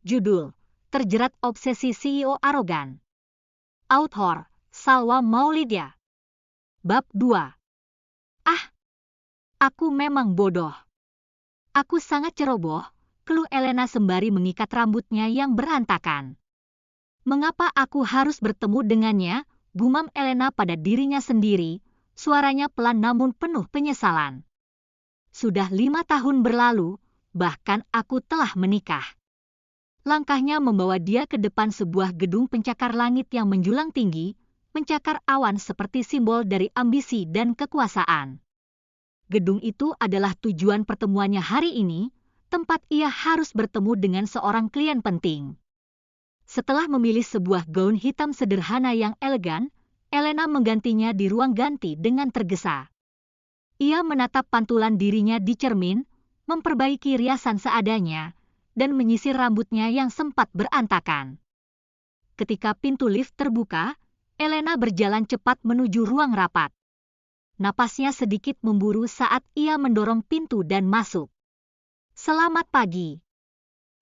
Judul, Terjerat Obsesi CEO Arogan. Author, Salwa Maulidya. Bab 2. Aku memang bodoh. Aku sangat ceroboh, keluh Elena sembari mengikat rambutnya yang berantakan. Mengapa aku harus bertemu dengannya, gumam Elena pada dirinya sendiri, suaranya pelan namun penuh penyesalan. Sudah 5 tahun berlalu, bahkan aku telah menikah. Langkahnya membawa dia ke depan sebuah gedung pencakar langit yang menjulang tinggi, mencakar awan seperti simbol dari ambisi dan kekuasaan. Gedung itu adalah tujuan pertemuannya hari ini, tempat ia harus bertemu dengan seorang klien penting. Setelah memilih sebuah gaun hitam sederhana yang elegan, Elena menggantinya di ruang ganti dengan tergesa. Ia menatap pantulan dirinya di cermin, memperbaiki riasan seadanya, dan menyisir rambutnya yang sempat berantakan. Ketika pintu lift terbuka, Elena berjalan cepat menuju ruang rapat. Napasnya sedikit memburu saat ia mendorong pintu dan masuk. Selamat pagi.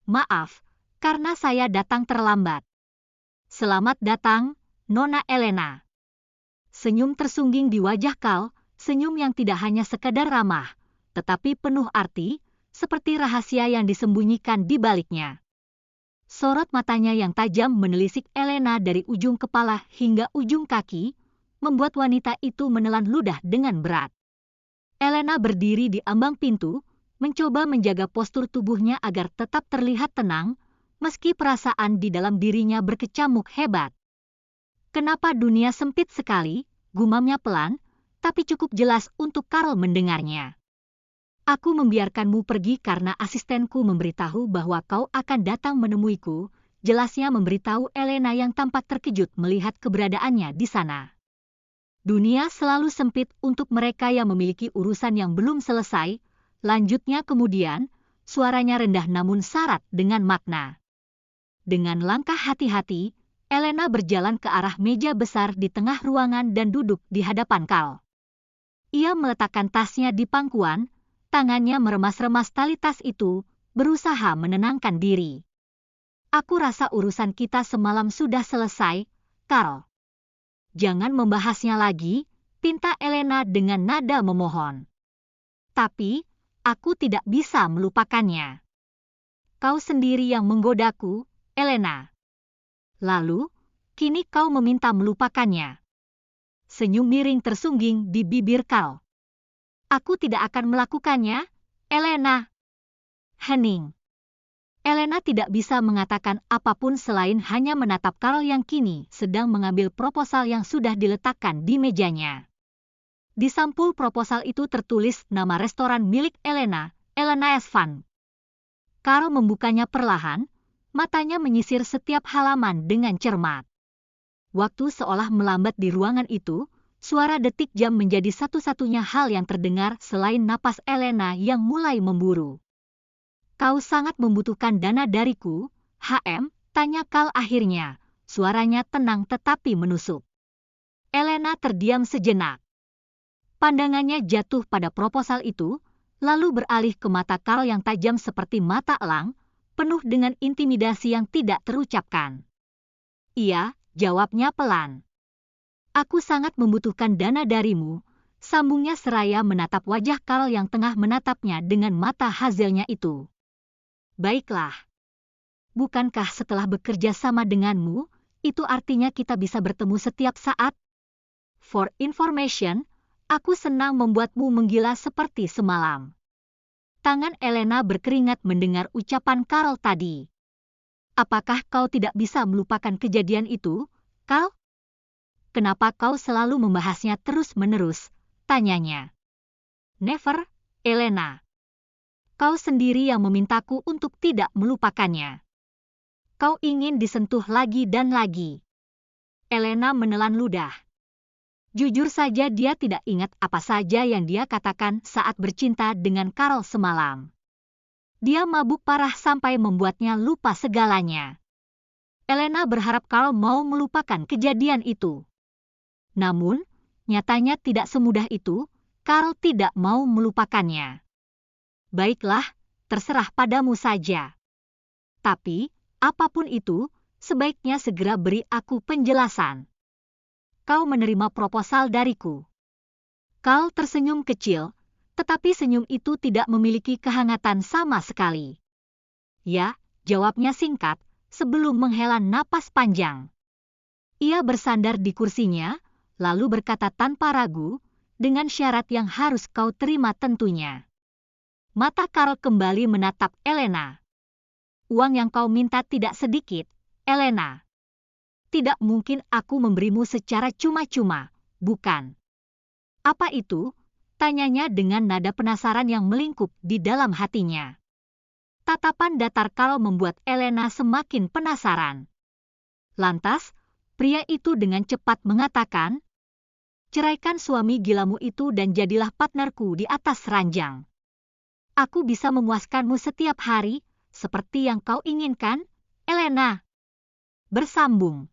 Maaf, karena saya datang terlambat. Selamat datang, Nona Elena. Senyum tersungging di wajah Cal, senyum yang tidak hanya sekadar ramah, tetapi penuh arti, seperti rahasia yang disembunyikan di baliknya. Sorot matanya yang tajam menelisik Elena dari ujung kepala hingga ujung kaki, membuat wanita itu menelan ludah dengan berat. Elena berdiri di ambang pintu, mencoba menjaga postur tubuhnya agar tetap terlihat tenang, meski perasaan di dalam dirinya berkecamuk hebat. Kenapa dunia sempit sekali, gumamnya pelan, tapi cukup jelas untuk Carl mendengarnya. Aku membiarkanmu pergi karena asistenku memberitahu bahwa kau akan datang menemuiku, jelasnya memberitahu Elena yang tampak terkejut melihat keberadaannya di sana. Dunia selalu sempit untuk mereka yang memiliki urusan yang belum selesai, lanjutnya kemudian, suaranya rendah namun syarat dengan makna. Dengan langkah hati-hati, Elena berjalan ke arah meja besar di tengah ruangan dan duduk di hadapan Cal. Ia meletakkan tasnya di pangkuan, tangannya meremas-remas tali tas itu, berusaha menenangkan diri. Aku rasa urusan kita semalam sudah selesai, Carl. Jangan membahasnya lagi, pinta Elena dengan nada memohon. Tapi, aku tidak bisa melupakannya. Kau sendiri yang menggodaku, Elena. Lalu, kini kau meminta melupakannya. Senyum miring tersungging di bibir Cal. Aku tidak akan melakukannya, Elena. Hening. Elena tidak bisa mengatakan apapun selain hanya menatap Carl yang kini sedang mengambil proposal yang sudah diletakkan di mejanya. Di sampul proposal itu tertulis nama restoran milik Elena, Elena S. Van. Carl membukanya perlahan, matanya menyisir setiap halaman dengan cermat. Waktu seolah melambat di ruangan itu, suara detik jam menjadi satu-satunya hal yang terdengar selain napas Elena yang mulai memburu. Kau sangat membutuhkan dana dariku, HM, tanya Cal akhirnya, suaranya tenang tetapi menusuk. Elena terdiam sejenak. Pandangannya jatuh pada proposal itu, lalu beralih ke mata Cal yang tajam seperti mata elang, penuh dengan intimidasi yang tidak terucapkan. Iya, jawabnya pelan. Aku sangat membutuhkan dana darimu, sambungnya seraya menatap wajah Cal yang tengah menatapnya dengan mata hazelnya itu. Baiklah. Bukankah setelah bekerja sama denganmu, itu artinya kita bisa bertemu setiap saat? For information, aku senang membuatmu menggila seperti semalam. Tangan Elena berkeringat mendengar ucapan Carl tadi. Apakah kau tidak bisa melupakan kejadian itu, Carl? Kenapa kau selalu membahasnya terus-menerus? Tanyanya. Never, Elena. Kau sendiri yang memintaku untuk tidak melupakannya. Kau ingin disentuh lagi dan lagi. Elena menelan ludah. Jujur saja dia tidak ingat apa saja yang dia katakan saat bercinta dengan Carl semalam. Dia mabuk parah sampai membuatnya lupa segalanya. Elena berharap Carl mau melupakan kejadian itu. Namun, nyatanya tidak semudah itu, Carl tidak mau melupakannya. Baiklah, terserah padamu saja. Tapi, Apapun itu, sebaiknya segera beri aku penjelasan. Kau menerima proposal dariku. Carl tersenyum kecil, tetapi senyum itu tidak memiliki kehangatan sama sekali. Ya, jawabnya singkat, sebelum menghela napas panjang. Ia bersandar di kursinya, lalu berkata tanpa ragu, dengan syarat yang harus kau terima tentunya. Mata Carl kembali menatap Elena. Uang yang kau minta tidak sedikit, Elena. Tidak mungkin aku memberimu secara cuma-cuma, bukan? Apa itu? Tanyanya dengan nada penasaran yang melingkup di dalam hatinya. Tatapan datar Carl membuat Elena semakin penasaran. Lantas, pria itu dengan cepat mengatakan, ceraikan suami gilamu itu dan jadilah partnerku di atas ranjang. Aku bisa memuaskanmu setiap hari, seperti yang kau inginkan, Elena. Bersambung.